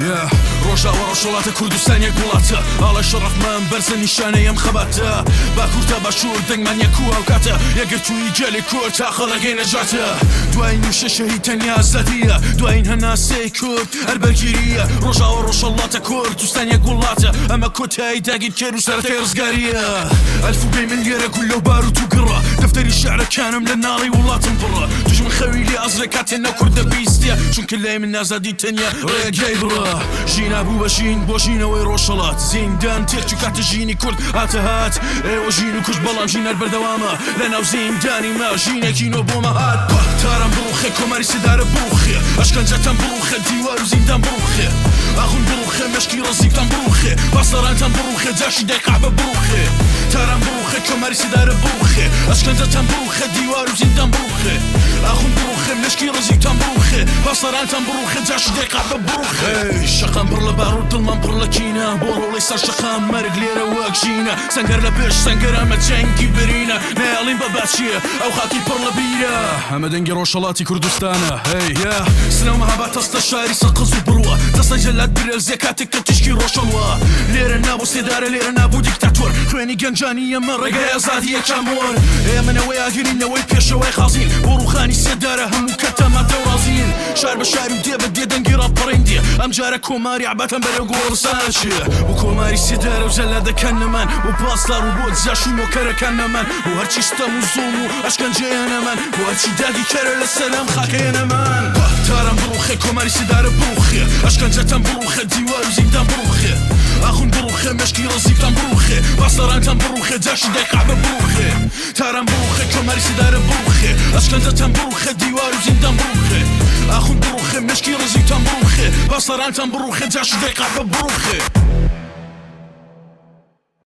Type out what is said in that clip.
يا ڕۆژاوە ڕۆژەڵاتە کوردستانیەک وڵاتە ئاڵە شەڕەفمان بەرزە نیشانەیەم خەباتە با کوورتە باشوور دەنگمان یەکوو ئەو کاتە یەگرتووی گەلی کورد تا خەڵەکەی نەجاتە دوای نوشەشەهی تەنیا ئازادیە دوایین هەناسەی کورد هەربەرگیریە ڕۆژاوە ڕۆژەڵاتە کوردستانیەک وڵاتە ئەمە کۆتایی داگیرکێر و سەرەتای ڕزگاریە ئەلفوبەی من لێرە گول لەو بارود و گڕە دەفتەری شێعرەکانم لە ناڵی وڵاتم بڕە دوژمن خەویلی ئەزرە کاتێ نەکوردە بیستە چونکە لای من ئازادی تەنیا ڕێگای بڕە ژینا بوو بە ژین بۆ ژینەوەی ڕۆژهەڵات زیندان تێرچ و کاتە ژینی کورد هاتە هات ئێوە ژین و کوشت بەڵام ژینەر بەردەوامە لە ناو زیندانی ما ژینێکی نۆ بۆمە هات تارم بڕوخێ کۆماری سدارە بڕوخێ ئەشکەنجەتان بڕوخێ دیوار و زیندان بڕوخێ ئاخون بڕوخێ مەشکی ڕزیقتان بڕوخێ باسەرانتان بڕوخێ جاشی دای قەعبە بڕوخێ تارم بڕوخێ کۆماری سدارە بڕوخێ ئەشکەنجەتان بڕوخێ دیوار و زیندان بڕوخێ ئاخون بڕوخێ مەشکی ڕزیقتان بڕوخێ باسەرانتان بڕوخێ جاشی دای قەعبە بڕوخێ شەقام پڕ لە بارود دڵمان پڕ لە کینە بۆ ڕۆڵی سەر شەقام مەرگ لێرە وەک ژینە سەنگەر لە پێش سەنگەر ئەمە جەنگی برینە نەیاڵین بە باشیە ئەو خاکی پڕ لە بیرە ئەمە دەنگی ڕۆژهەڵاتی کوردستانە هەیە سنەو مەهابات تەستە شاری سەقز و بڕوە دەستە جەلات برێلزیە کاتێک کە تیشکی ڕۆژهەڵوە لێرە نابوو سێدارە لێرە نابوو دیکتاتۆر خوێنی گەنجانی ئەمە ڕێگای ئازادیە چامۆر ئێمەنەوەی ئاگرینەوەی پێشەوەی خازین بۆ ڕووخانی سێدارە هەموو کەتەمە دەوڕازین شار بە شاری و دێ بە دێ دەنگی ڕاپەڕێندێ ئەم جارە کۆماری عباتەم بەرەو گۆڕسانچێ و کۆماری سێدارە و جەلادەکان نەمان و پاسدار و بۆ جاش و نۆکەرەکان نەمان و هەرچی ستەم و زوڵم و ئەشکەنجەیە نەمان و هەرچی داگی کەرە لە سەرم خاکەیە نەمان تارم بڕوخێ کۆماری سێدارە بڕوخێ ئەشکەنجەتان بڕوخێ دیوار و زیندان بڕوخێ ئاخون بڕوخێ مەشکی ڕزیقتان بڕوخێ باسەرانتان بڕوخێ جاشی دای قەعبە بڕوخێ تارم بڕوخێ کۆماری سێدارە بڕوخێ ئەشکەنجەتان بڕوخێ دیوار و زیندان بڕوخێ ئاخون بڕوخێ مەشکی ڕزیقتان بڕوخێ باسەرانتان بڕوخێ جاشی دای قەعبە بڕوخێ